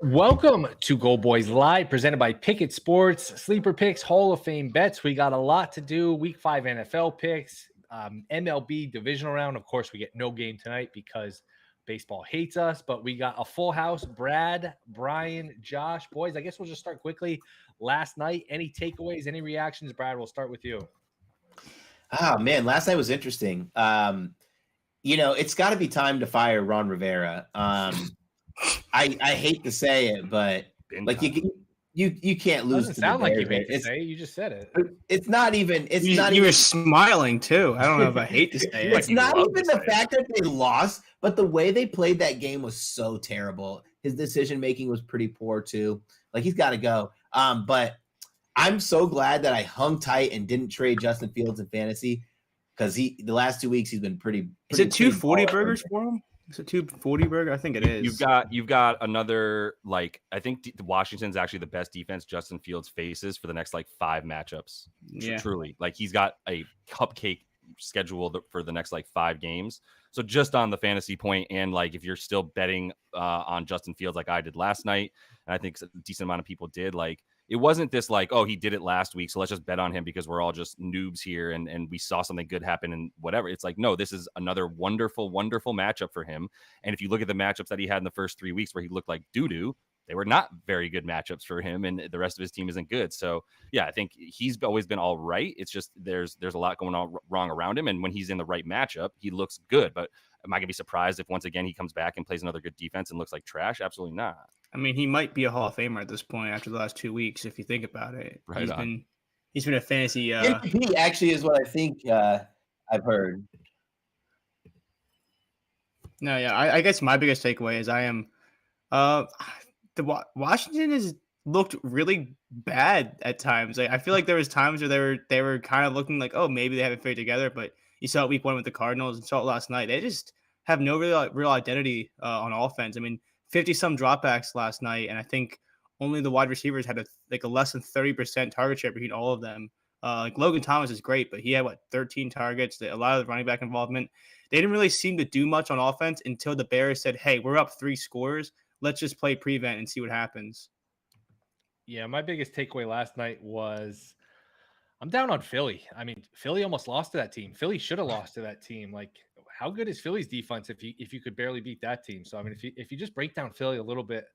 Welcome to GoldBoys Live, presented by Pickett Sports, Sleeper Picks, Hall of Fame bets. We got a lot to do. Week 5 NFL picks, MLB divisional round. Of course, we get no game tonight because baseball hates us, but we got a full house. Brad, Brian, Josh. Boys, I guess we'll just start quickly. Last night, any takeaways, any reactions? Brad, we'll start with you. Oh, man, last night was interesting. It's got to be time to fire Ron Rivera. I hate to say it, but like you can't lose. Doesn't sound like you hate to say it. You just said it. It's not even. It's not. You even, were smiling too. I don't know if I hate to say it. It's not even the fact that they lost, but the way they played that game was so terrible. His decision making was pretty poor too. Like he's got to go. But I'm so glad that I hung tight and didn't trade Justin Fields in fantasy because the last 2 weeks he's been pretty. Is it 240 burgers for him? Is it 240 burger? I think it is. You've got another, like, I think Washington's actually the best defense Justin Fields faces for the next 5 matchups. Yeah. Truly. Like he's got a cupcake schedule for the next 5 games. So just on the fantasy point, and if you're still betting on Justin Fields like I did last night, and I think a decent amount of people did, it wasn't this oh, he did it last week, so let's just bet on him because we're all just noobs here and we saw something good happen and whatever. It's no, this is another wonderful, wonderful matchup for him. And if you look at the matchups that he had in the first 3 weeks where he looked like doo-doo, they were not very good matchups for him, and the rest of his team isn't good. So, yeah, I think he's always been all right. It's just there's a lot going on wrong around him, and when he's in the right matchup, he looks good. But am I going to be surprised if once again he comes back and plays another good defense and looks like trash? Absolutely not. I mean, he might be a Hall of Famer at this point after the last 2 weeks, if you think about it. Right. He's been a fantasy. MVP actually is what I think I've heard. No, yeah, I guess my biggest takeaway is Washington has looked really bad at times. I feel like there was times where they were kind of looking like, oh, maybe they haven't figured together. But you saw it week 1 with the Cardinals and saw it last night. They just have no real identity on offense. I mean, 50-some dropbacks last night, and I think only the wide receivers had a less than 30% target share between all of them. Logan Thomas is great, but he had 13 targets. A lot of the running back involvement. They didn't really seem to do much on offense until the Bears said, "Hey, we're up 3 scores. Let's just play prevent and see what happens." Yeah, my biggest takeaway last night was I'm down on Philly. I mean, Philly almost lost to that team. Philly should have lost to that team. How good is Philly's defense if you could barely beat that team? So I mean, if you just break down Philly a little bit,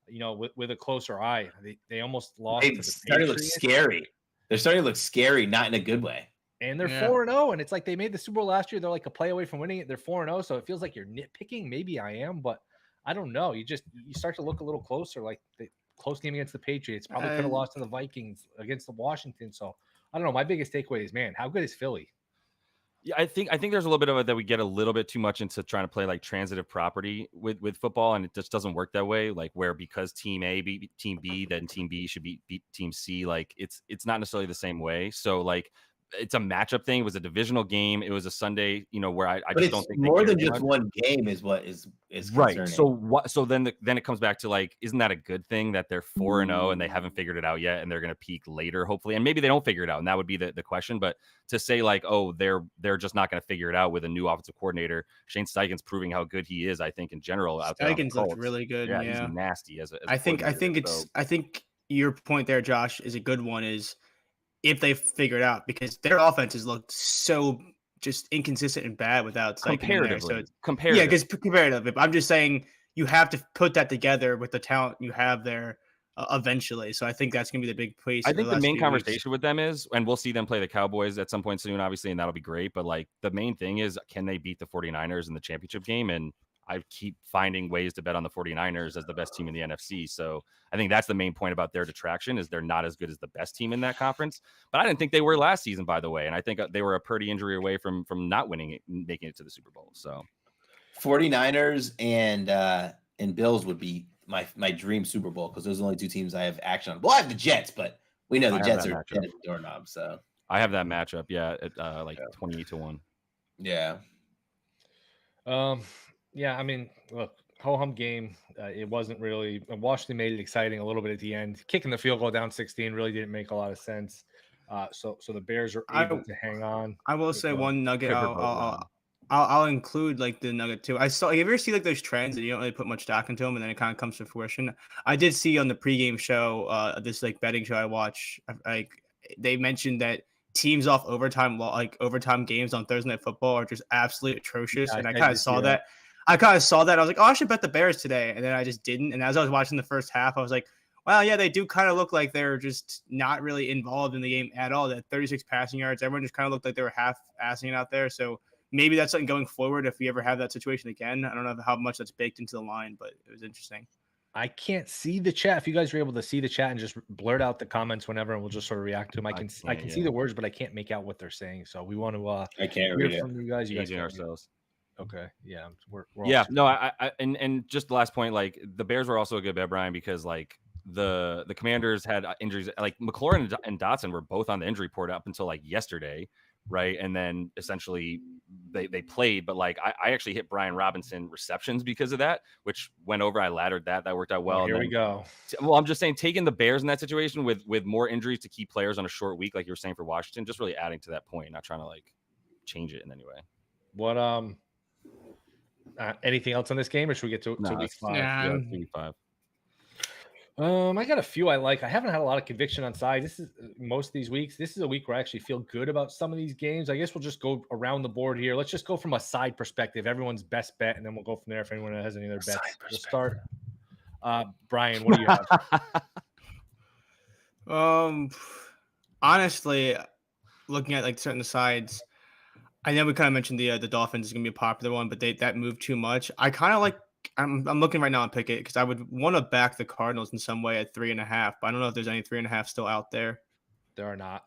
with a closer eye, they almost lost. They started to look scary. They're starting to look scary, not in a good way. And they're 4-0, and it's like they made the Super Bowl last year. They're like a play away from winning it. They're 4-0, so it feels like you're nitpicking. Maybe I am, but I don't know. You start to look a little closer. Like the close game against the Patriots, probably could have lost to the Vikings against the Washington. So I don't know. My biggest takeaway is, man, how good is Philly? Yeah, I think there's a little bit of it that we get a little bit too much into trying to play transitive property with football, and it just doesn't work that way. Where because team A beat team B, then team B should beat team C. It's not necessarily the same way. So it's a matchup thing. It was a divisional game. It was a Sunday, where I just don't think more than just one game is what is right. concerning. So then it comes back to isn't that a good thing that they're 4-0 and they haven't figured it out yet and they're going to peak later, hopefully, and maybe they don't figure it out, and that would be the question. But to say oh, they're just not going to figure it out with a new offensive coordinator, Shane Steichen's proving how good he is. I think in general, Steichen's looked really good. Yeah, he's nasty as I think your point there, Josh, is a good one. Is if they figure it out, because their offenses looked so just inconsistent and bad without comparatively. Yeah, because comparatively. I'm just saying you have to put that together with the talent you have there eventually. So I think that's going to be the big piece. I think the main conversation with them is, and we'll see them play the Cowboys at some point soon, obviously, and that'll be great. But the main thing is, can they beat the 49ers in the championship game? And I keep finding ways to bet on the 49ers as the best team in the NFC. So I think that's the main point about their detraction is they're not as good as the best team in that conference. But I didn't think they were last season, by the way. And I think they were a Purdy injury away from not winning it, making it to the Super Bowl. So 49ers and Bills would be my dream Super Bowl because those are the only 2 teams I have action on. Well, I have the Jets, but we know the Jets are dead as a doorknob. So I have that matchup, at 28-1. Yeah. Yeah, I mean, look, ho-hum game. It wasn't really. Washington made it exciting a little bit at the end. Kicking the field goal down 16 really didn't make a lot of sense. So the Bears are able to hang on. I will say one nugget. I'll include like the nugget too. I saw. You ever see like those trends and you don't really put much stock into them, and then it kind of comes to fruition? I did see on the pregame show, this like betting show I watch, like they mentioned that teams off overtime, like overtime games on Thursday Night Football, are just absolutely atrocious. Yeah, and I I kind did of see saw that. that. I kind of saw that. I was like, oh, I should bet the Bears today, and then I just didn't. And as I was watching the first half, I was like, well, yeah, they do kind of look like they're just not really involved in the game at all. That 36 passing yards, everyone just kind of looked like they were half-assing it out there. So maybe that's something going forward if we ever have that situation again. I don't know how much that's baked into the line, but it was interesting. I can't see the chat. If you guys are able to see the chat and just blurt out the comments whenever, and we'll just sort of react to them. I can see the words, but I can't make out what they're saying. So we want to I can't hear read it. from you guys. You guys Using can ourselves. Okay. Yeah. We're Yeah. No. And just the last point, like the Bears were also a good bet, Brian, because like the Commanders had injuries. Like McLaurin and Dotson were both on the injury report up until like yesterday, right? And then essentially they played, but like I actually hit Brian Robinson receptions because of that, which went over. I laddered that worked out well. Here we go. Well, I'm just saying, taking the Bears in that situation with more injuries to key players on a short week, like you were saying for Washington, just really adding to that point, not trying to like change it in any way. What anything else on this game, or should we get to week 5? Yeah, week 5. I got a few I like. I haven't had a lot of conviction on side. This is most of these weeks. This is a week where I actually feel good about some of these games. I guess we'll just go around the board here. Let's just go from a side perspective, everyone's best bet, and then we'll go from there if anyone has any other bets. We'll start. Brian, what do you have? Honestly, looking at like certain sides, I know we kind of mentioned the Dolphins is going to be a popular one, but that moved too much. I kind of like. I'm looking right now on Pickett because I would want to back the Cardinals in some way at 3.5, but I don't know if there's any 3.5 still out there. There are not.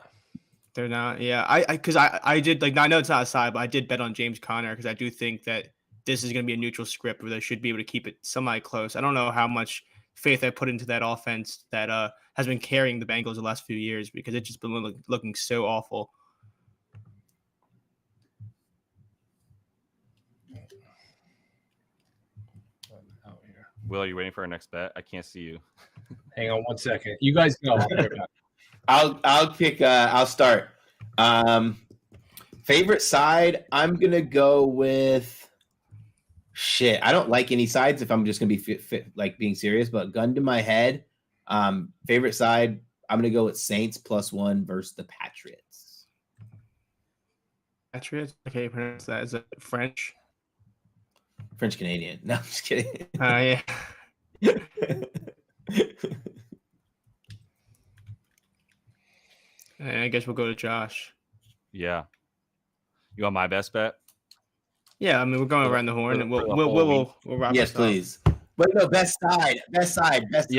They're not. Yeah, because I did like. I know it's not a side, but I did bet on James Conner because I do think that this is going to be a neutral script where they should be able to keep it semi close. I don't know how much faith I put into that offense that has been carrying the Bengals the last few years because it's just been looking so awful. Will, are you waiting for our next bet? I can't see you. Hang on 1 second. You guys go. I'll pick. I'll start. Favorite side. I'm gonna go with. Shit, I don't like any sides if I'm just gonna be like being serious. But gun to my head, favorite side. I'm gonna go with Saints +1 versus the Patriots. Patriots. Okay, pronounce that. Is it French? French Canadian. No, I'm just kidding. Yeah. And I guess we'll go to Josh. Yeah. You want my best bet? Yeah, I mean we're going around the horn, and we'll wrap yes, this please. But no, best side. Yeah, best side. Best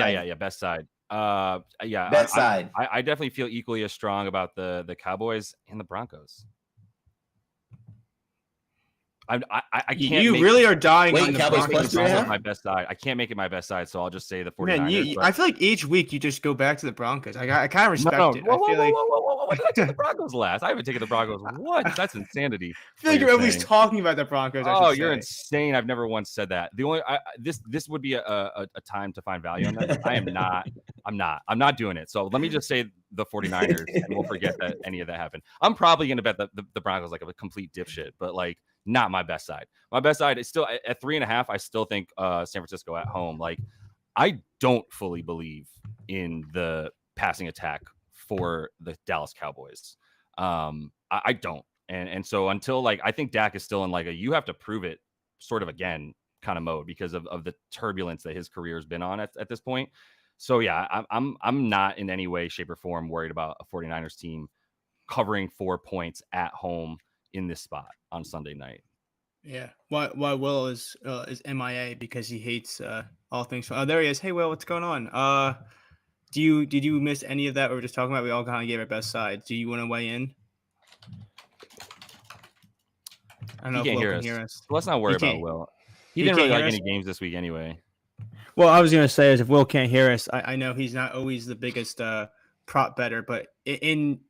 side. I definitely feel equally as strong about the Cowboys and the Broncos. I can't. You really are dying. Wait, on the Cowboys Broncos. plus my best side. I can't make it my best side, so I'll just say the 49ers. Man, I feel like each week you just go back to the Broncos. I kind of respect it. Whoa. When did I take the Broncos last? I haven't taken the Broncos. What? That's insanity. I feel like you're at least talking about the Broncos. Oh, you're insane. I've never once said that. The only this would be a time to find value on that. I'm not doing it. So let me just say the 49ers and we'll forget that any of that happened. I'm probably going to bet the Broncos like a complete dipshit, but like not my best side. My best side is still at 3.5. I still think San Francisco at home. Like I don't fully believe in the passing attack for the Dallas Cowboys. I don't. And so until like, I think Dak is still in like you have to prove it sort of again kind of mode because of the turbulence that his career has been on at this point. So yeah, I'm not in any way, shape or form worried about a 49ers team covering 4 points at home in this spot on Sunday night. Yeah. Why Will is MIA because he hates all things. Oh, there he is. Hey Will, what's going on? Did you miss any of that we were just talking about? We all kind of gave our best side. Do you want to weigh in? I don't know if Will can hear us. Let's not worry about Will. He didn't really like any games this week anyway. Well, I was going to say is if Will can't hear us, I know he's not always the biggest prop better, but in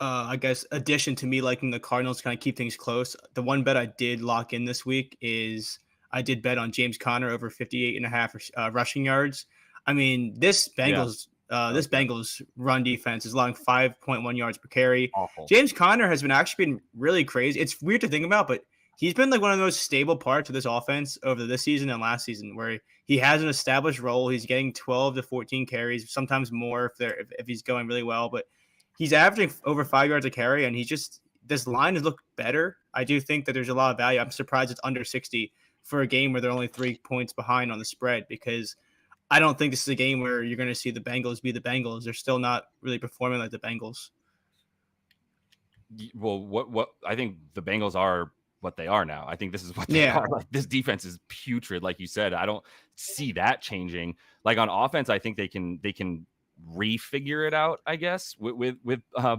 I guess addition to me liking the Cardinals to kind of keep things close, the one bet I did lock in this week is I did bet on James Conner over 58.5 rushing yards. I mean, this Bengals This Bengals run defense is allowing 5.1 yards per carry. Awful. James Conner has been really crazy. It's weird to think about, but he's been like one of the most stable parts of this offense over this season and last season, where he has an established role. He's getting 12 to 14 carries, sometimes more if he's going really well, but he's averaging over 5 yards a carry, and this line has looked better. I do think that there's a lot of value. I'm surprised it's under 60 for a game where they're only 3 points behind on the spread, because I don't think this is a game where you're going to see the Bengals be the Bengals. They're still not really performing like the Bengals. Well, what I think the Bengals are what they are now. I think this is what they are. Like, this defense is putrid, like you said. I don't see that changing. Like on offense, I think they can refigure it out, I guess. With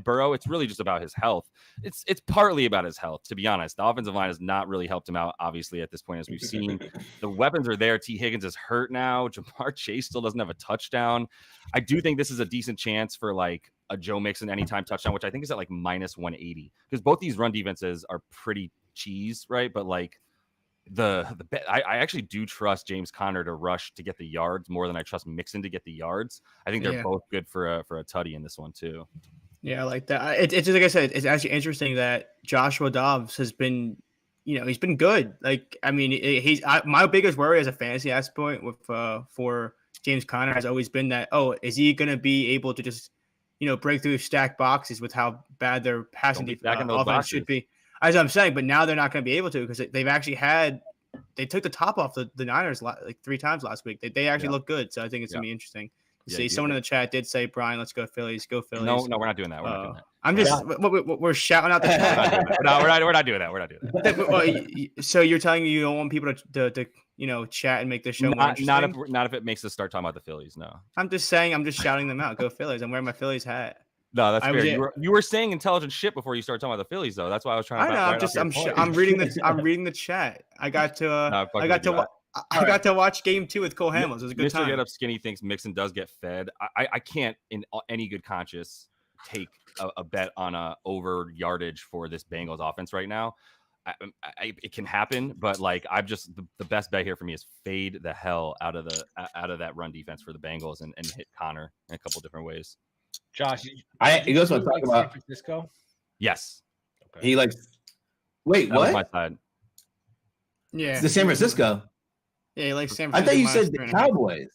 Burrow, it's really just about his health. It's partly about his health, to be honest. The offensive line has not really helped him out, obviously, at this point, as we've seen. The weapons are there. T. Higgins is hurt now. Jamar Chase still doesn't have a touchdown. I do think this is a decent chance for like a Joe Mixon anytime touchdown, which I think is at like minus 180, because both these run defenses are pretty cheese, right? But like I actually do trust James Conner to rush to get the yards more than I trust Mixon to get the yards. I think they're both good for a tutty in this one too. Yeah, I like that. It's like I said, it's actually interesting that Joshua Dobbs has been, he's been good. Like, I mean, my biggest worry as a fantasy aspect for James Conner has always been that, is he going to be able to just, break through stacked boxes with how bad their passing offense should be? As I'm saying, but now they're not going to be able to, because they've actually they took the top off the Niners like 3 times last week. They actually look good. So I think it's going to be interesting. See, someone in the chat did say, Brian, let's go Phillies. Go Phillies. No, we're not doing that. We're not doing that. I'm just, we're shouting out the chat. We're not doing that. So you're telling me you don't want people to chat and make the show more interesting? Not if it makes us start talking about the Phillies. No. I'm just saying, I'm just shouting them out. Go Phillies. I'm wearing my Phillies hat. No, that's fair. You were saying intelligent shit before you started talking about the Phillies, though. That's why I was trying to. I know. I'm reading the chat. I got to watch game 2 with Cole Hamels. It was a good time. Mr. Get Up Skinny thinks Mixon does get fed. I can't, in any good conscience, take a bet on a over yardage for this Bengals offense right now. It can happen, but like the best bet here for me is fade the hell out of that run defense for the Bengals and hit Connor in a couple different ways. Josh, he goes to talk about San Francisco. Yes, okay. He likes. Wait, that what? Was my side. Yeah, it's the San Francisco. Yeah, he likes San Francisco. I thought you said the Cowboys.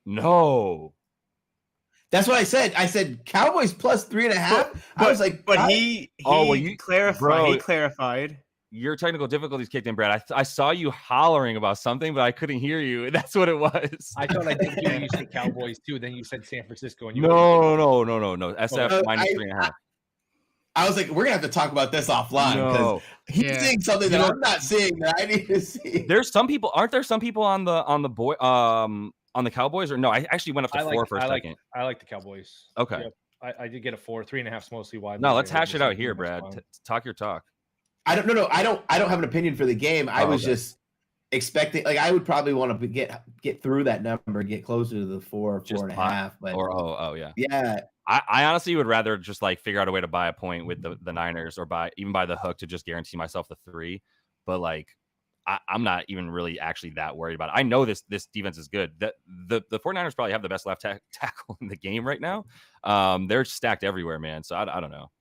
No, that's what I said. I said Cowboys plus 3.5. I was like, but he clarified. Bro, he clarified. Your technical difficulties kicked in, Brad. I saw you hollering about something, but I couldn't hear you. That's what it was. I thought I did hear you say Cowboys too. Then you said San Francisco. And No. SF minus 3.5. I was like, we're gonna have to talk about this offline because he's seeing something that I'm not seeing that I need to see. There's some people. Aren't there some people on the Cowboys? Or no? I actually went up to 4 for a second. I like the Cowboys. Okay. Yep. I did get a 4. 3.5 mostly wide. No, let's hash it out here, Brad. Talk your talk. I don't have an opinion for the game. I was just expecting, like, I would probably want to get through that number, get closer to the 4.5. But yeah. I honestly would rather just like figure out a way to buy a point with the Niners, or buy the hook to just guarantee myself the 3. But like, I'm not even really actually that worried about it. I know this defense is good. The 49ers probably have the best left tackle in the game right now. They're stacked everywhere, man. So I don't know.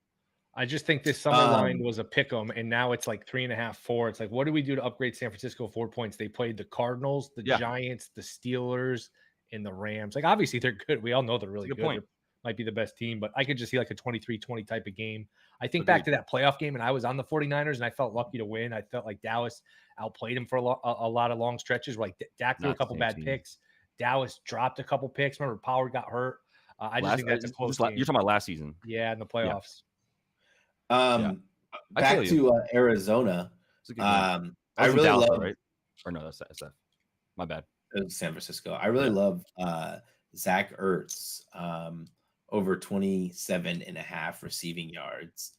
I just think this summer line was a pick 'em, and now it's like 3.5, 4. It's like, what do we do to upgrade San Francisco 4 points? They played the Cardinals, the Giants, the Steelers, and the Rams. Like, obviously they're good. We all know they're really good. They might be the best team, but I could just see like a 23-20 type of game. I think back to that playoff game, and I was on the 49ers, and I felt lucky to win. I felt like Dallas outplayed him for a lot of long stretches. Like Dak threw a couple bad picks. Dallas dropped a couple picks. Remember, Pollard got hurt. I just think that's a close game. You're talking about last season. Yeah, in the playoffs. Back to Arizona. I really Dallas, love, right? Or no, that's my bad. It was San Francisco. I really love Zach Ertz, over 27.5 receiving yards.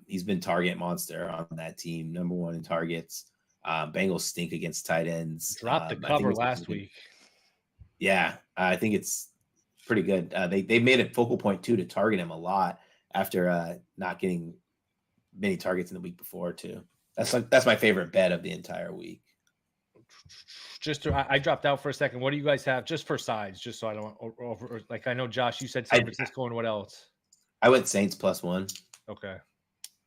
He's been target monster on that team, number 1 in targets. Bengals stink against tight ends. Dropped the cover last week. Yeah, I think it's pretty good. They made a focal point too to target him a lot after not getting many targets in the week before too. That's my favorite bet of the entire week. I dropped out for a second. What do you guys have just for sides? Just so I don't over. Like I know Josh, you said San Francisco, and what else? I went Saints +1. Okay.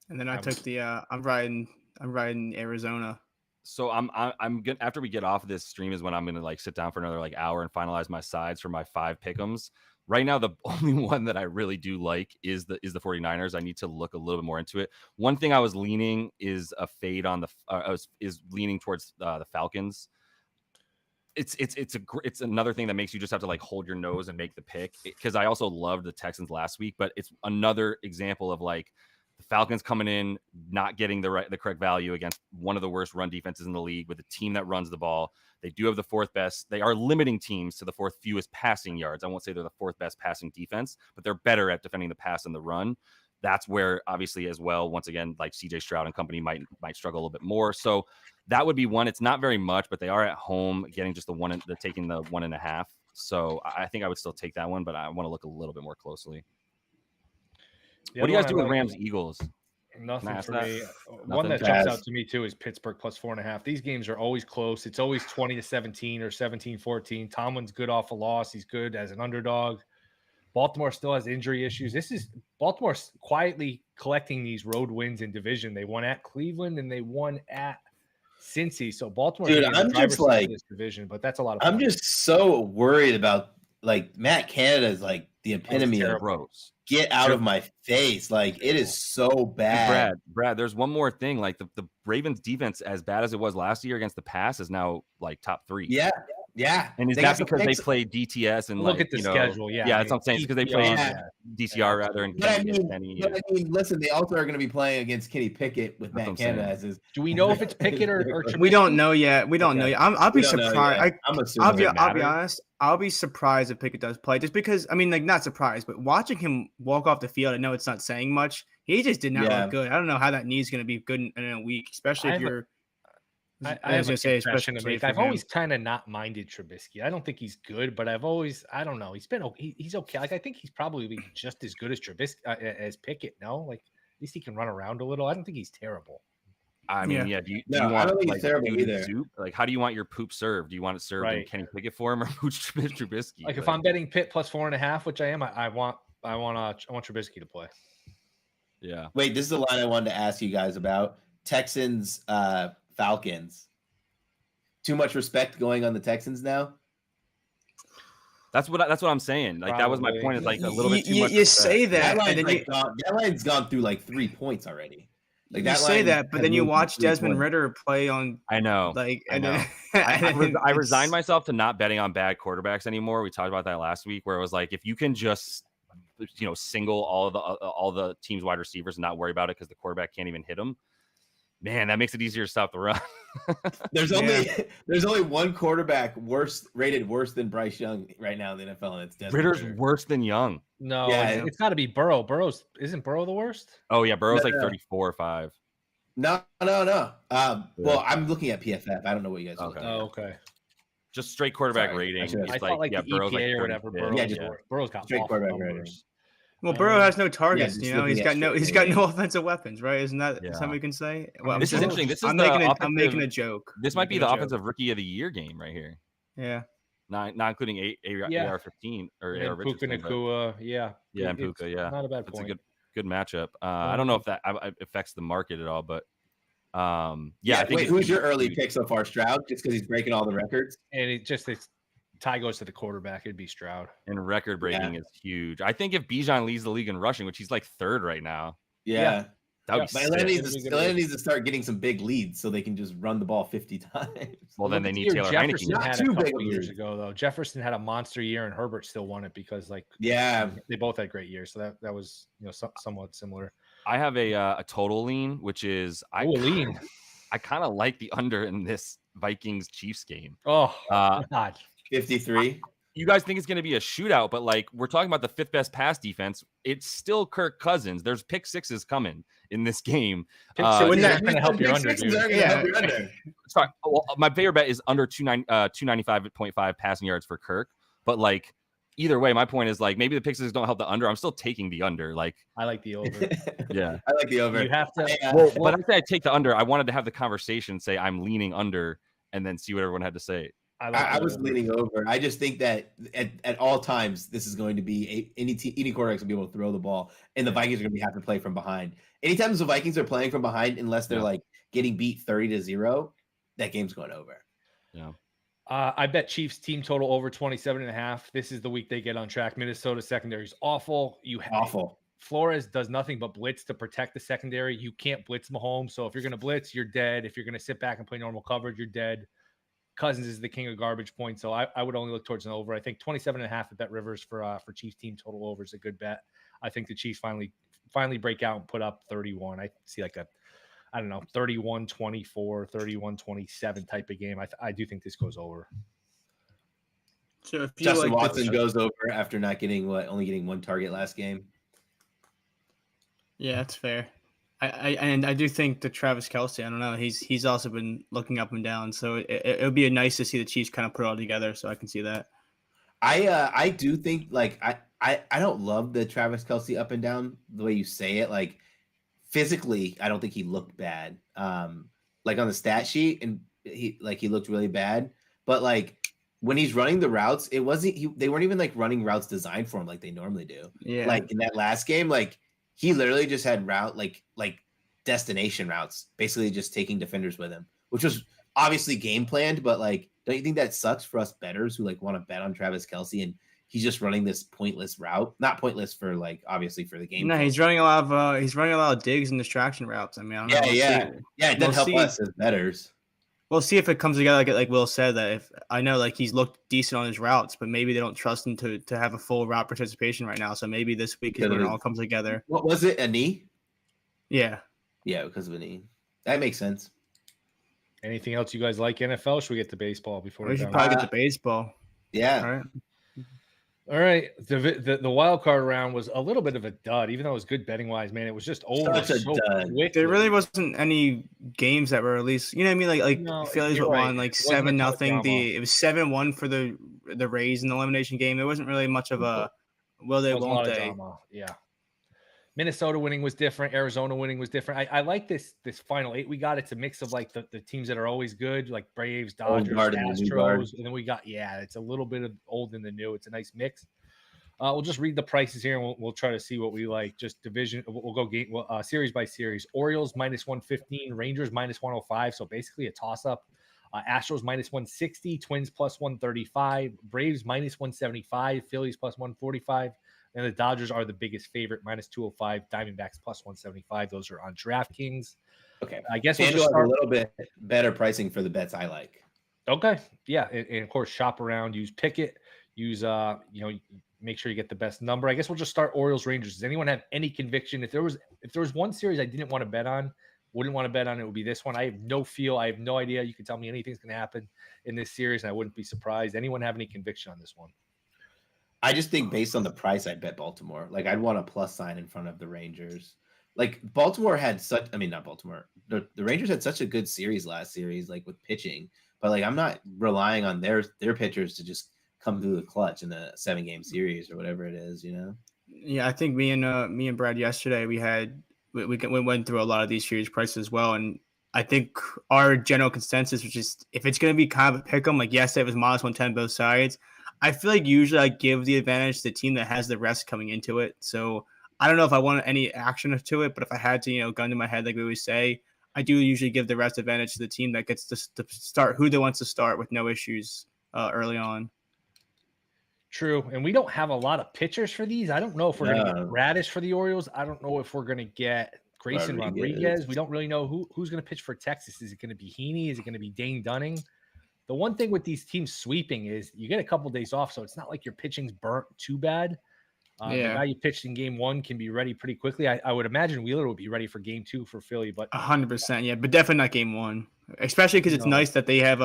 And then I took the I'm riding Arizona. So I'm gonna, after we get off of this stream is when I'm gonna like sit down for another like hour and finalize my sides for my 5 pick'ems. Right now, the only one that I really do like is the 49ers. I need to look a little bit more into it. One thing I was leaning is a fade on is leaning towards the Falcons. It's another thing that makes you just have to like hold your nose and make the pick, because I also loved the Texans last week, but it's another example of like the Falcons coming in, not getting the correct value against one of the worst run defenses in the league with a team that runs the ball. They do have the 4th best. They are limiting teams to the 4th fewest passing yards. I won't say they're the 4th best passing defense, but they're better at defending the pass and the run. That's where obviously as well, once again, like CJ Stroud and company might struggle a little bit more. So that would be one. It's not very much, but they are at home getting just taking the 1.5. So I think I would still take that one, but I want to look a little bit more closely. What do you guys do with Rams Eagles? Nothing for me. One that jumps out to me too is Pittsburgh +4.5. These games are always close. It's always 20-17 or 17-14. Tomlin's good off a loss. He's good as an underdog. Baltimore still has injury issues. Baltimore quietly collecting these road wins in division. They won at Cleveland and they won at Cincy. So Baltimore, dude, I'm just like this division, but that's a lot of. I'm just so worried about like Matt Canada is like the epitome of gross. Get out of my face. Like it is so bad. Brad, there's one more thing. Like the Ravens defense, as bad as it was last year against the pass, is now like top 3. Yeah. And is that because they play DTS and look at the schedule? Yeah, that's what I'm saying. It's because they play DTR rather. And I mean, listen, they also are going to be playing against Kenny Pickett with Matt Canada as his. Do we know if it's Pickett or we don't know yet. We don't know yet. I'll be surprised. I'll be honest. I'll be surprised if Pickett does play, just because. I mean, like not surprised, but watching him walk off the field, I know it's not saying much. He just did not look good. I don't know how that knee's going to be good in a week, especially if you're. I have a confession to make. I've always kind of not minded Trubisky. I don't think he's good, but I don't know. He's okay. Like I think he's probably just as good as Trubisky as Pickett. No, like at least he can run around a little. I don't think he's terrible. I mean, do you want I don't think he's terrible either. Soup? Like, how do you want your poop served? Do you want it served in Kenny Pickett form or Trubisky? Like if I'm betting Pitt +4.5, which I am, I want Trubisky to play. Yeah. Wait, this is the line I wanted to ask you guys about. Texans, Falcons. Too much respect going on the Texans now. That's what I'm saying. Like that was my point. Is like a little bit too much. You say that, that line's gone through like 3 points already. Like you say that, but then you watch Desmond Ridder play on. I know. Like I know. I resigned myself to not betting on bad quarterbacks anymore. We talked about that last week, where it was like if you can just single all the team's wide receivers and not worry about it because the quarterback can't even hit them. Man, that makes it easier to stop the run. There's only one quarterback rated worse than Bryce Young right now in the NFL, and it's Desmond Ridder's Ridder. worse than Young. No, it's got to be Burrow. Isn't Burrow the worst? Oh yeah, Burrow's like 34 or 5. No. Well, I'm looking at PFF. I don't know what you guys are looking at. Oh, okay. Just straight quarterback rating. I thought like the Burrow's EPA or whatever. Burrow's got straight quarterback rating. Well, Burrow has no targets. He's got no offensive weapens, right? Isn't that something we can say? Well, this is interesting. This is I'm making a joke. This might be the offensive rookie of the year game right here. Yeah. Not including AR-15 or AR Puka Nacua. Yeah, and Puka. Yeah, not a bad That's point. a good matchup. I don't know if that affects the market at all, but I think. Wait, who's your early pick so far? Stroud, just because he's breaking all the records. And it's tie goes to the quarterback. It'd be Stroud. And record breaking is huge. I think if Bijan leads the league in rushing, which he's like 3rd right now. Yeah. That would be Atlanta needs to start getting some big leads so they can just run the ball 50 times. Well, then they need Taylor Heineke. Not too big years ago, though. Jefferson had a monster year, and Herbert still won it because, they both had great years. So that was, somewhat similar. I have a total lean, which is I kind of like the under in this Vikings Chiefs game. Oh, God. 53. You guys think it's going to be a shootout, but we're talking about the 5th best pass defense. It's still Kirk Cousins. There's pick sixes coming in this game. Wouldn't that going to help your under, dude? Sorry. Well, my favorite bet is under 295.5 passing yards for Kirk. But either way, my point is maybe the pick sixes don't help the under. I'm still taking the under. I like the over. Yeah, I like the over. You have to. But I say I take the under. I wanted to have the conversation. Say I'm leaning under. and then see what everyone had to say. I was leaning over. I just think that at all times, this is going to be any quarterback's going to be able to throw the ball, and the Vikings are going to have to play from behind. Anytime the Vikings are playing from behind, unless they're like getting beat 30-0, that game's going over. Yeah. I bet Chiefs team total over 27.5. This is the week they get on track. Minnesota secondary is awful. Awful. Flores does nothing but blitz to protect the secondary. You can't blitz Mahomes. So if you're going to blitz, you're dead. If you're going to sit back and play normal coverage, you're dead. Cousins is the king of garbage points. So I would only look towards an over. I think 27.5 at Bet Rivers for Chiefs team total over is a good bet. I think the Chiefs finally break out and put up 31. I see like 31-24, 31-27 type of game. I do think this goes over. So if Justin Watson goes over after only getting one target last game. Yeah, that's fair. I do think that Travis Kelce, I don't know, he's also been looking up and down. So it would be nice to see the Chiefs kind of put it all together. So I can see that. I do think I don't love the Travis Kelce up and down the way you say it. Like physically, I don't think he looked bad. Like on the stat sheet, and he looked really bad. But like when he's running the routes, they weren't even like running routes designed for him like they normally do. Yeah. Like in that last game, like he literally just had like destination routes, basically just taking defenders with him, which was obviously game planned. But like, don't you think that sucks for us bettors who like want to bet on Travis Kelce and he's just running this pointless route? Not pointless for like obviously for the game. No, he's running a lot of digs and distraction routes. I mean, I don't know. It doesn't help us as bettors. We'll see if it comes together, like Will said, that if I know like he's looked decent on his routes, but maybe they don't trust him to have a full route participation right now. So maybe this week is when it all comes together. What was it? A knee? Yeah. Yeah, because of a knee. That makes sense. Anything else you guys like NFL? Should we get to baseball before we should probably get to baseball? Yeah. All right. All right. The wild card round was a little bit of a dud, even though it was good betting wise, man. It was just over so quick. There really wasn't any games that were released. You know what I mean? Like Phillies won like 7-0. It was 7-1 for the Rays in the elimination game. It wasn't really much of a will they won't they. Yeah. Minnesota winning was different. Arizona winning was different. I like this final 8 we got. It's a mix of like the teams that are always good, like Braves, Dodgers, Astros, and then we got it's a little bit of old and the new. It's a nice mix. We'll just read the prices here and we'll try to see what we like. Just division. We'll go series by series. Orioles -115, Rangers -105. So basically a toss up. Astros -160, Twins +135, Braves -175, Phillies +145. And the Dodgers are the biggest favorite, -205, Diamondbacks +175. Those are on DraftKings. Okay. I guess we'll just start a little bit better pricing for the bets I like. Okay. Yeah. And of course, shop around, use Pickett, use, make sure you get the best number. I guess we'll just start Orioles Rangers. Does anyone have any conviction? If there was one series I wouldn't want to bet on, it would be this one. I have no feel. I have no idea. You can tell me anything's going to happen in this series and I wouldn't be surprised. Anyone have any conviction on this one? I just think based on the price, I'd bet Baltimore. Like I'd want a plus sign in front of the Rangers. Like Baltimore had not Baltimore. The Rangers had such a good series last series, like with pitching. But like I'm not relying on their pitchers to just come through the clutch in the 7-game series or whatever it is, you know? Yeah, I think me and Brad yesterday we went through a lot of these series prices as well, and I think our general consensus was just if it's going to be kind of a pick 'em, like yesterday it was -110 both sides. I feel like usually I give the advantage to the team that has the rest coming into it. So I don't know if I want any action to it, but if I had to, gun to my head, like we always say, I do usually give the rest advantage to the team that gets to start who they want to start with no issues early on. True. And we don't have a lot of pitchers for these. I don't know if we're going to get Radish for the Orioles. I don't know if we're going to get Grayson Rodriguez. We don't really know who's going to pitch for Texas. Is it going to be Heaney? Is it going to be Dane Dunning? The one thing with these teams sweeping is you get a couple of days off, so it's not like your pitching's burnt too bad. The guy you pitched in game 1 can be ready pretty quickly. I would imagine Wheeler would be ready for game 2 for Philly, but 100%, yeah, but definitely not game 1, especially because it's nice that they have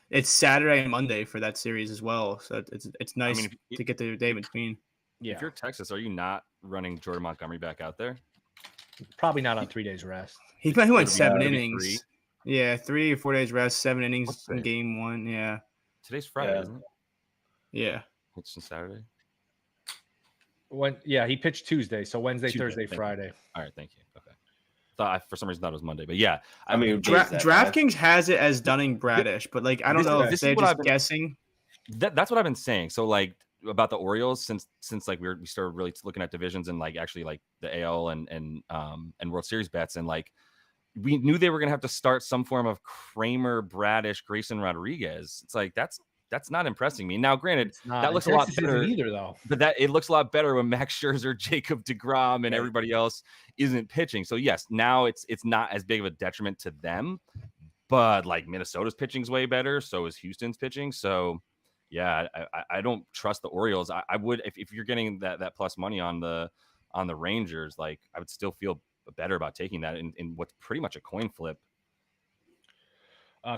it's Saturday and Monday for that series as well, so it's nice to get the day in between. Yeah, if you're Texas, are you not running Jordan Montgomery back out there? Probably not on 3 days rest. He went 7 innings. 3? Yeah, 3 or 4 days rest, 7 innings in game 1. Yeah. Today's Friday, isn't it? Yeah. It's Saturday. He pitched Tuesday, so Wednesday, Thursday, Friday. All right, thank you. Okay. For some reason thought it was Monday, but yeah. I mean, DraftKings has it as Dunning-Bradish, but like I don't know if they're just guessing. That's what I've been saying. So like about the Orioles since like we started really looking at divisions and like actually like the AL and World Series bets, and like we knew they were gonna have to start some form of Kramer, Bradish, Grayson Rodriguez. It's like that's not impressing me. Now, granted, that looks a lot better either, though. But it looks a lot better when Max Scherzer, Jacob deGrom, and everybody else isn't pitching. So yes, now it's not as big of a detriment to them. But like Minnesota's pitching's way better, so is Houston's pitching. So yeah, I don't trust the Orioles. I would if you're getting that plus money on the Rangers, like I would still feel better about taking that in what's pretty much a coin flip.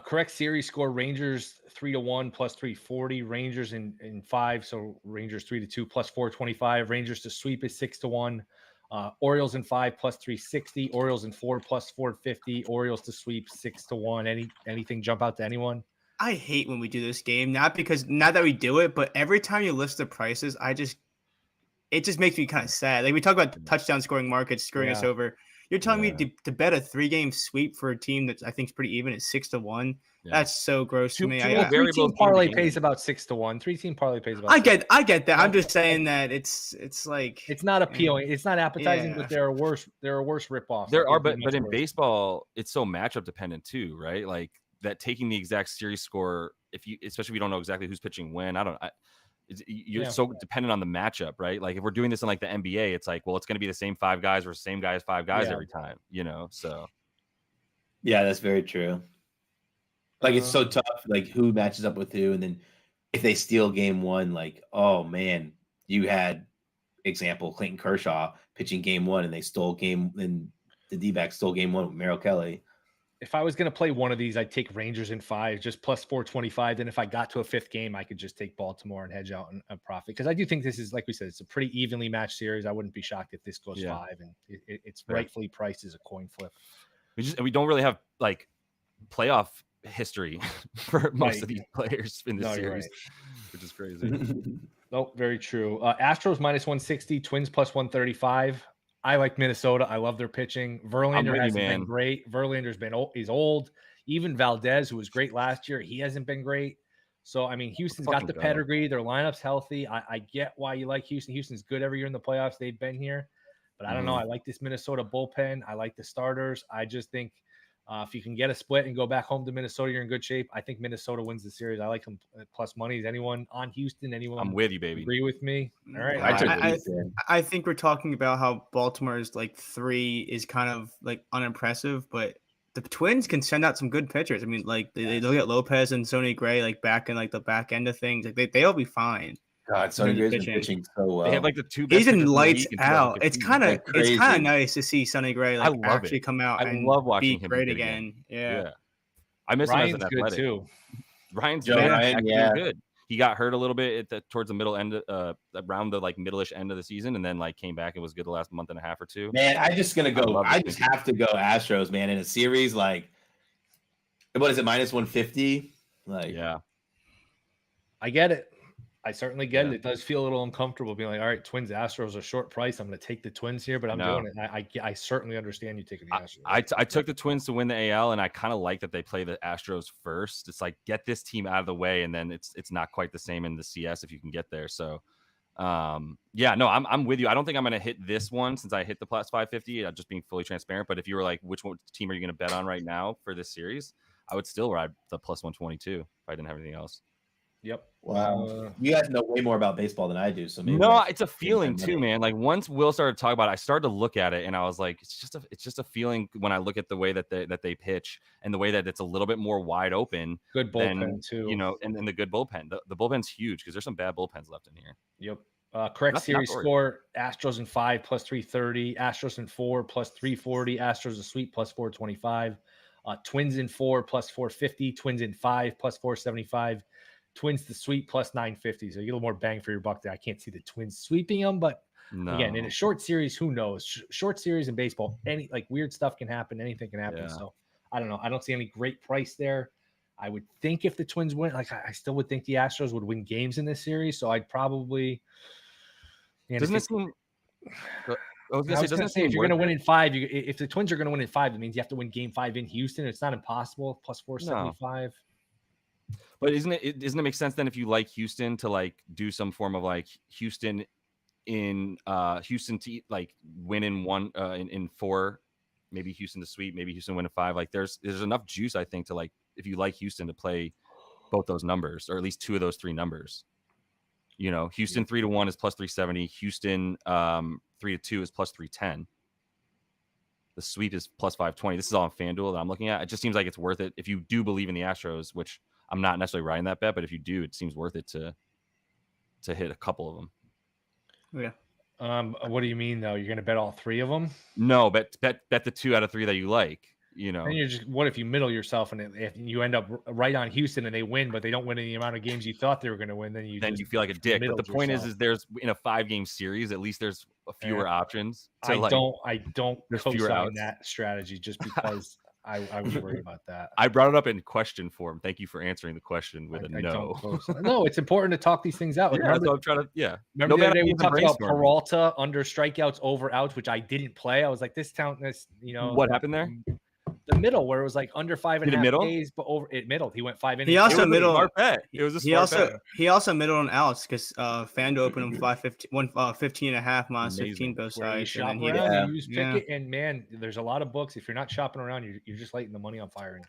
Correct series score: Rangers 3-1 plus 340. Rangers in 5, so Rangers 3-2 plus 425. Rangers to sweep is 6-1. Orioles in 5 plus 360. Orioles in 4 plus 450. Orioles to sweep 6-1. Anything jump out to anyone? I hate when we do this game, not that we do it, but every time you list the prices, it just makes me kind of sad. Like we talk about touchdown scoring markets screwing us over. You're telling me to bet a 3-game sweep for a team that I think is pretty even is 6-1. Yeah. That's so gross to me. Three-team parlay pays about 6-1. 3-team parlay pays about. I get that. I'm just saying that it's like it's not appealing. It's not appetizing, but there are worse ripoffs. There are, but in baseball, it's so matchup dependent too, right? Like that taking the exact series score, especially if you don't know exactly who's pitching when. You're so dependent on the matchup, right? Like if we're doing this in like the NBA, it's like, well, it's going to be the same 5 guys versus same guys, 5 guys every time, So yeah, that's very true. Like it's so tough, like who matches up with who, and then if they steal game 1, like oh man, you had example Clayton Kershaw pitching game 1, and they stole game, and the D-backs stole game 1 with Merrill Kelly. If I was going to play one of these, I'd take Rangers in 5, just plus 425. Then if I got to a 5th game, I could just take Baltimore and hedge out and profit. Because I do think this is, like we said, it's a pretty evenly matched series. I wouldn't be shocked if this goes 5, and it's rightfully priced as a coin flip. We don't really have like playoff history for most of these players in this series, which is crazy. Nope, very true. Astros minus 160, Twins plus 135. I like Minnesota. I love their pitching. Verlander hasn't been great. Verlander's he's old. Even Valdez, who was great last year, he hasn't been great. So, I mean, Houston's got the pedigree. Their lineup's healthy. I get why you like Houston. Houston's good every year in the playoffs. They've been here. But I don't know. I like this Minnesota bullpen. I like the starters. I just think if you can get a split and go back home to Minnesota, you're in good shape. I think Minnesota wins the series. I like them plus money. Is anyone on Houston? Anyone? I'm with you, baby. Agree with me? All right. I think we're talking about how Baltimore's like 3 is kind of like unimpressive, but the Twins can send out some good pitchers. I mean, like they look at Lopez and Sonny Gray, like back in like the back end of things. Like they'll be fine. God, Sonny Gray's been pitching so well. They have like the 2 best. He's in lights out. It's kind of nice to see Sonny Gray like actually come out and love watching him great again. Yeah. I miss Ryan's him as an good athletic. Too. Ryan's good. He got hurt a little bit towards the middle end, around the like middle-ish end of the season, and then like came back and was good the last month and a half or 2. Man, I just have to go Astros, man, in a series like what is it, minus 150? Like I get it. I certainly get it. It does feel a little uncomfortable being like, all right, Twins, Astros are short price. I'm going to take the Twins here, but I'm doing it. I certainly understand you taking the Astros. I took the Twins to win the AL, and I kind of like that they play the Astros first. It's like get this team out of the way, and then it's not quite the same in the CS if you can get there. So, I'm with you. I don't think I'm going to hit this one since I hit the plus 550. Just being fully transparent. But if you were like, which team are you going to bet on right now for this series? I would still ride the plus 122 if I didn't have anything else. Yep. Wow. You guys know way more about baseball than I do. So maybe it's a feeling too, man. Like once Will started talking about it, I started to look at it and I was like, it's just a feeling when I look at the way that they pitch and the way that it's a little bit more wide open. Good bullpen too. And the good bullpen. The bullpen's huge because there's some bad bullpens left in here. Yep. Correct series score: Astros in 5 plus 330, Astros in 4 plus 340, Astros a sweep plus 425, Twins in 4 plus 450, Twins in 5 plus 475. Twins to sweep plus 950. So you get a little more bang for your buck there. I can't see the Twins sweeping them, but again, in a short series, who knows? Short series in baseball, any like weird stuff can happen. Anything can happen. Yeah. So I don't know. I don't see any great price there. I would think if the Twins win, like I still would think the Astros would win games in this series. So I'd probably. Doesn't it seem? I was I gonna say, was doesn't gonna it say seem if you're gonna worth win it? in 5, if the Twins are gonna win in 5, it means you have to win Game 5 in Houston. It's not impossible. Plus No. 475. But doesn't it make sense then if you like Houston to like do some form of like Houston Houston to like win in 1 in 4, maybe Houston to sweep, maybe Houston win in 5. Like there's enough juice, I think, to like if you like Houston to play both those numbers or at least 2 of those 3 numbers. You know, Houston 3-1 is plus 370. Houston 3-2 is plus 310. The sweep is plus 520. This is all on FanDuel that I'm looking at. It just seems like it's worth it if you do believe in the Astros, which I'm not necessarily riding that bet, but if you do, it seems worth it to hit a couple of them. Yeah. What do you mean though? You're gonna bet all 3 of them? No, bet the 2 out of 3 that you like. You know, And you're just what if you middle yourself and if you end up right on Houston and they win, but they don't win in the amount of games you thought they were going to win, then you feel like a dick. But the middled point yourself. is there's in a 5-game series, at least there's fewer options. I don't there's fewer co-sign outs. that strategy just because I was worried about that. I brought it up in question form. Thank you for answering the question with a I no. don't co-sign. No, it's important to talk these things out. Like, Yeah, that's what I'm trying to. Yeah. Remember the other day we idea talked about brainstorming. Peralta under strikeouts over outs, which I didn't play. I was like, this What happened there? The middle where it was like under 5.5 middle? days, but over it middled. He went 5 innings. He also middled. It was a smart bet. He also middled on outs because FanDuel opened him 15.5 minus Amazing. 15 both Where you sides. shop And then around, you use yeah. Pickett, and man, there's a lot of books. If you're not shopping around, you're just lighting the money on fire. And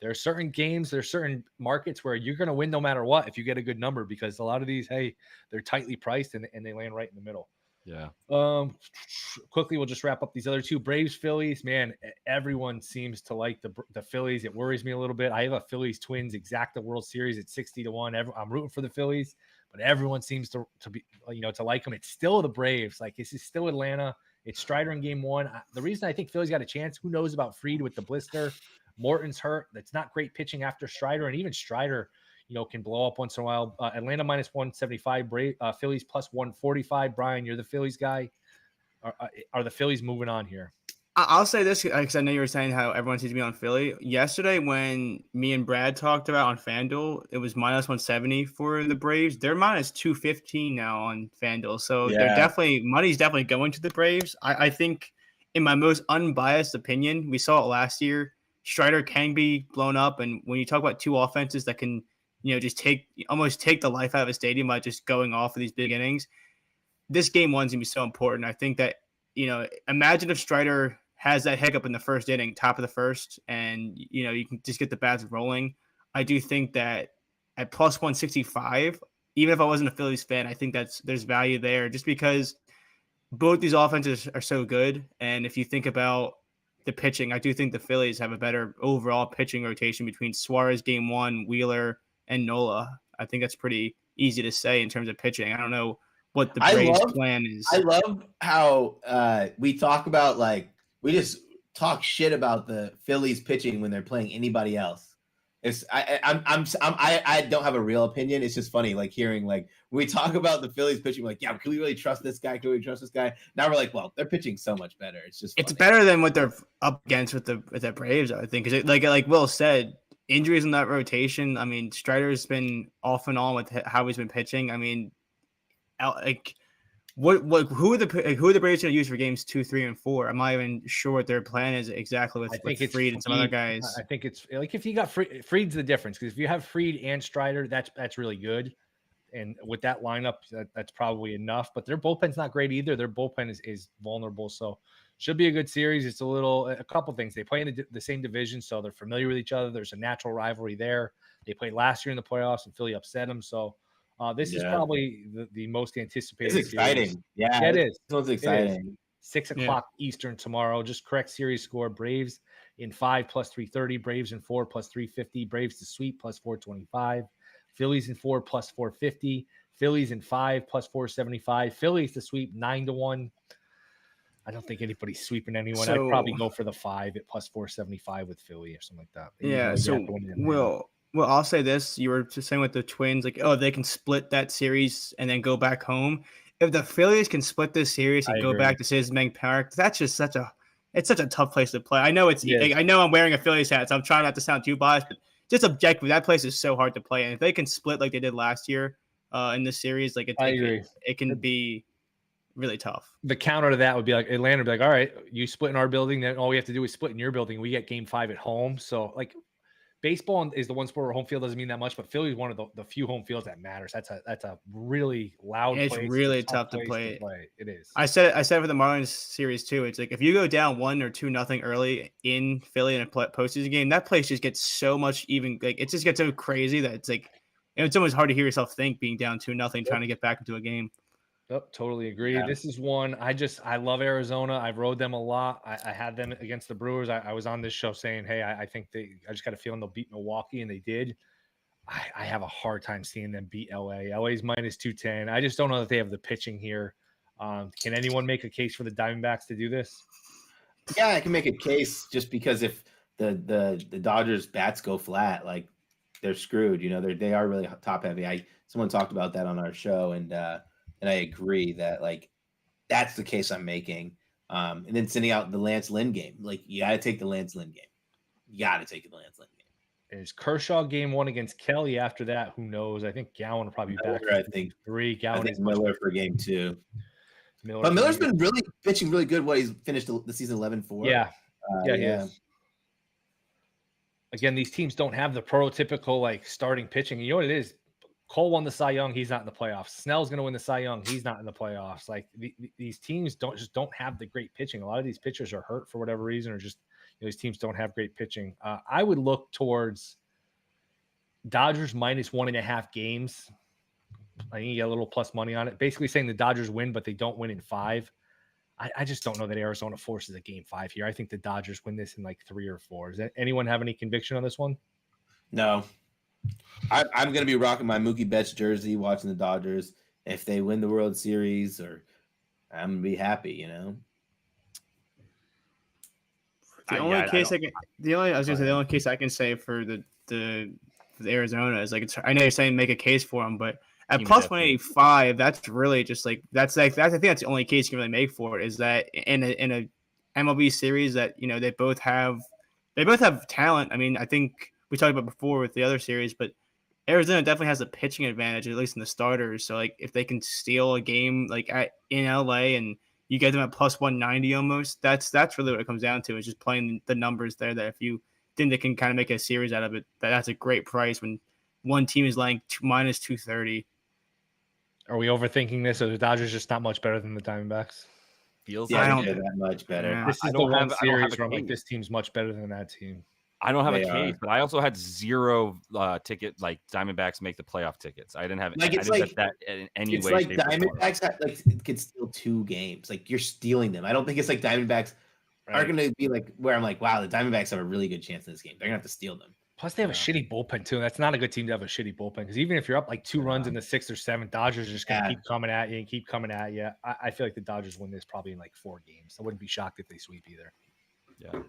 there are certain games, there's certain markets where you're going to win no matter what if you get a good number, because a lot of these, they're tightly priced and they land right in the middle. Yeah. Quickly, we'll just wrap up these other 2. Braves, Phillies. Man, everyone seems to like the Phillies. It worries me a little bit. I have a Phillies Twins exacta World Series at 60-1. I'm rooting for the Phillies, but everyone seems to be to like them. It's still the Braves. Like, this is still Atlanta. It's Strider in Game 1. The reason I think Phillies got a chance, who knows about Fried with the blister. Morton's hurt. That's not great pitching after Strider, and even Strider can blow up once in a while. Atlanta minus 175, Phillies plus 145. Brian, you're the Phillies guy. Are the Phillies moving on here? I'll say this because I know you were saying how everyone seems to be on Philly. Yesterday, when me and Brad talked about on FanDuel, it was minus 170 for the Braves. They're minus 215 now on FanDuel. So money's definitely going to the Braves. I think, in my most unbiased opinion, we saw it last year. Strider can be blown up. And when you talk about 2 offenses that can just almost take the life out of a stadium by just going off of these big innings, this Game 1's going to be so important. I think that, imagine if Strider has that hiccup in the first inning, top of the first, and, you can just get the bats rolling. I do think that at plus 165, even if I wasn't a Phillies fan, I think there's value there just because both these offenses are so good. And if you think about the pitching, I do think the Phillies have a better overall pitching rotation between Suarez Game 1, Wheeler, and Nola. I think that's pretty easy to say in terms of pitching. I don't know what the Braves' plan is. I love how we talk about, like, we just talk shit about the Phillies pitching when they're playing anybody else. I don't have a real opinion. It's just funny, like, hearing, like, when we talk about the Phillies pitching, we're like, yeah, can we really trust this guy? Can we trust this guy? Now we're like, well, they're pitching so much better. It's just funny. It's better than what they're up against with the Braves, I think, because like Will said, injuries in that rotation. I mean, Strider's been off and on with how he's been pitching. I mean, like, who are the Braves going to use for games 2, 3, and 4? I'm not even sure what their plan is exactly with Fried and some other guys. I think it's like if you got Fried's the difference, because if you have Fried and Strider, that's really good. And with that lineup, that's probably enough. But their bullpen's not great either. Their bullpen is vulnerable. So should be a good series. It's a couple things. They play in the same division, so they're familiar with each other. There's a natural rivalry there. They played last year in the playoffs, and Philly upset them. So this is probably the most anticipated. It's exciting. Series. Yeah, it is. It's exciting. 6 o'clock Eastern tomorrow. Just correct series score. Braves in 5 plus 330. Braves in 4 plus 350. Braves to sweep plus 425. Phillies in 4 plus 450. Phillies in 5 plus 475. Phillies to sweep 9-1. I don't think anybody's sweeping anyone. I'd probably go for the 5 at plus 475 with Philly or something like that. Yeah. So Well, I'll say this. You were just saying with the Twins, like, they can split that series and then go back home. If the Phillies can split this series and go back to Citizens Bank Park, that's just such a tough place to play. I know I know I'm wearing a Phillies hat, so I'm trying not to sound too biased, but just objectively, that place is so hard to play. And if they can split like they did last year in this series, like, I agree. It can be really tough. The counter to that would be like Atlanta would be like, all right, you split in our building, then all we have to do is split in your building. We get game 5 at home. So like baseball is the one sport where home field doesn't mean that much, but Philly is one of the few home fields that matters. That's a really loud It's place. really It's a tough to place play. It is. I said for the Marlins series too. It's like if you go down 1 or 2-0 early in Philly in a postseason game, that place just gets so much even. Like it just gets so crazy that it's like it's almost hard to hear yourself think being down 2-0 trying to get back into a game. Yep, totally agree. Yeah. This is one I love Arizona. I've rode them a lot. I had them against the Brewers. I was on this show saying, hey, I think I just got a feeling they'll beat Milwaukee, and they did. I have a hard time seeing them beat LA. LA's minus 210. I just don't know that they have the pitching here. Can anyone make a case for the Diamondbacks to do this? Yeah, I can make a case just because if the Dodgers bats go flat, like they're screwed. You know, they are really top heavy. Someone talked about that on our show, and I agree that like that's the case I'm making. And then sending out the Lance Lynn game, like you got to take the Lance Lynn game. You got to take the Lance Lynn game. Is Kershaw game 1 against Kelly? After that, who knows? I think Gowan will probably be back. I think 3. I Gowan think is Miller for game 2. Miller But Miller's been really pitching really good. What he's finished the season 11-4. Yeah. He yeah. is. Again, these teams don't have the prototypical like starting pitching. You know what it is? Cole won the Cy Young. He's not in the playoffs. Snell's going to win the Cy Young. He's not in the playoffs. Like these teams don't have the great pitching. A lot of these pitchers are hurt for whatever reason, or just these teams don't have great pitching. I would look towards Dodgers minus 1.5 games. I think you get a little plus money on it. Basically saying the Dodgers win, but they don't win in 5. I just don't know that Arizona forces a game 5 here. I think the Dodgers win this in like 3 or 4. Does anyone have any conviction on this one? No. I'm going to be rocking my Mookie Betts jersey, watching the Dodgers. If they win the World Series, I'm going to be happy, you know? The only case I can say for the Arizona is like I know you're saying make a case for them, but at plus 185, that's really just like I think that's the only case you can really make for it is that in a MLB series that they both have talent. I mean, I think we talked about before with the other series, but Arizona definitely has a pitching advantage, at least in the starters. So like if they can steal a game like in LA and you get them at plus 190 almost, that's really what it comes down to. Is just playing the numbers there. That if you think they can kind of make a series out of it, that's a great price when one team is laying minus 230. Are we overthinking this? Or the Dodgers just not much better than the Diamondbacks? Feels I like don't that much better. Yeah. This is the one series where I'm like, this team's much better than that team. I don't have They a case, are. but I also had 0 ticket like Diamondbacks make the playoff tickets. I didn't have Like, I it's didn't like- get that in any It's way. like shape, or form. Diamondbacks could steal 2 games. Like you're stealing them. I don't think it's like Diamondbacks are Right. going to be like where I'm like, wow, the Diamondbacks have a really good chance in this game. They're going to have to steal them. Plus, they have a shitty bullpen too. That's not a good team to have a shitty bullpen because even if you're up like 2 runs in the 6th or 7th, Dodgers are just going to keep coming at you and keep coming at you. I feel like the Dodgers win this probably in like 4 games. I wouldn't be shocked if they sweep either. Yeah.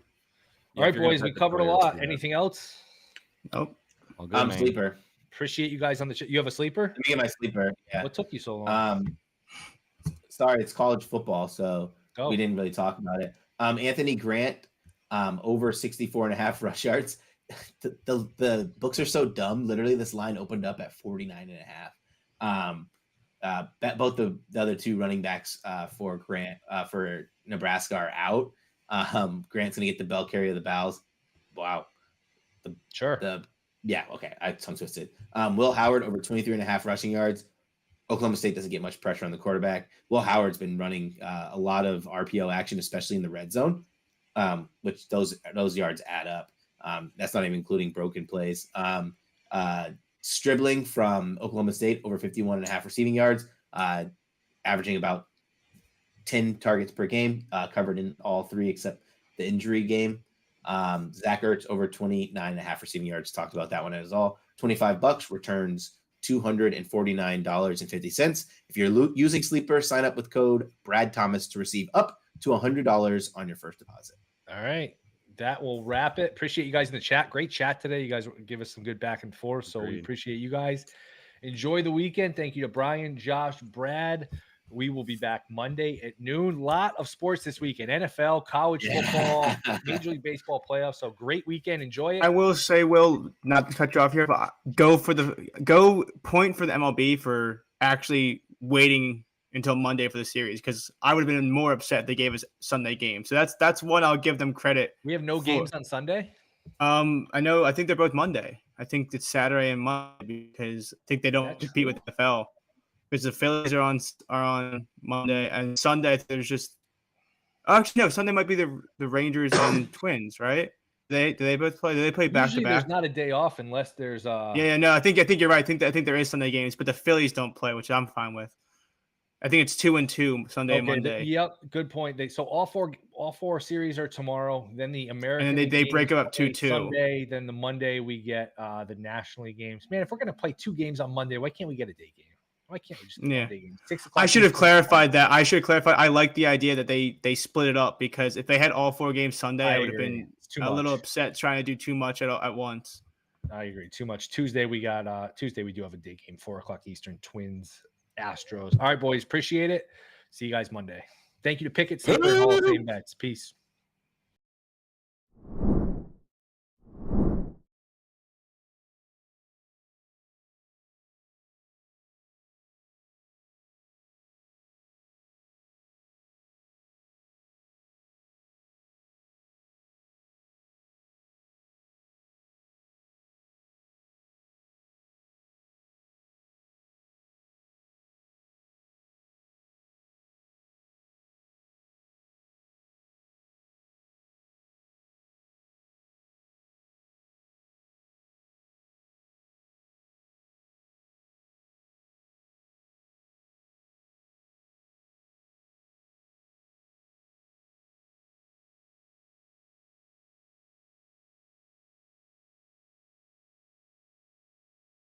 All right, boys, we covered a lot. Anything else? Nope. All good, man. Sleeper. Appreciate you guys on the You have a sleeper? Let me get my sleeper. Yeah. What took you so long? Sorry, it's college football, so Go. we didn't really talk about it. Anthony Grant, over 64.5 rush yards. The books are so dumb. Literally, this line opened up at 49.5. Bet both the other 2 running backs for Grant for Nebraska are out. Grant's gonna get the bell carry of the Bows. Wow. Sure. Okay. I tongue twisted. Will Howard over 23.5 rushing yards. Oklahoma State doesn't get much pressure on the quarterback. Will Howard's been running a lot of RPO action, especially in the red zone, which those yards add up. That's not even including broken plays. Stribling from Oklahoma State over 51.5 receiving yards, averaging about 10 targets per game, covered in all 3 except the injury game. Zach Ertz over 29.5 receiving yards. Talked about that one as all. $25 returns $249.50. If you're using Sleeper, sign up with code BrianVsTheBooks to receive up to $100 on your first deposit. All right. That will wrap it. Appreciate you guys in the chat. Great chat today. You guys give us some good back and forth. So we appreciate you guys. Enjoy the weekend. Thank you to Brian, Josh, Brad. We will be back Monday at noon. Lot of sports this weekend. NFL, college football, Major League Baseball playoffs. So great weekend. Enjoy it. I will say, Will, not to cut you off here, but go point for the MLB for actually waiting until Monday for the series, because I would have been more upset if they gave us Sunday games. So that's one I'll give them credit. We have no games on Sunday. I think they're both Monday. I think it's Saturday and Monday because I think they don't compete with the NFL. Because the Phillies are on Monday and Sunday. There's just actually no. Sunday might be the Rangers and Twins, right? Do they both play? Do they play back to back? There's not a day off unless there's No. I think you're right. I think there is Sunday games, but the Phillies don't play, which I'm fine with. I think it's 2-2 Sunday and Monday. Yep, good point. So all four series are tomorrow. Then the American and then they break up 2-2 Sunday. Then the Monday we get the National League games. Man, if we're gonna play 2 games on Monday, why can't we get a day game? Why can't we just get a day game? 6 o'clock. I should have clarified that. I like the idea that they split it up, because if they had all 4 games Sunday, I would have been a little upset trying to do too much at once. I agree. Too much. Tuesday we do have a day game, 4 o'clock Eastern. Twins, Astros. All right, boys. Appreciate it. See you guys Monday. Thank you to Pickett, Sleeper, Hall of Fame Bets. Peace.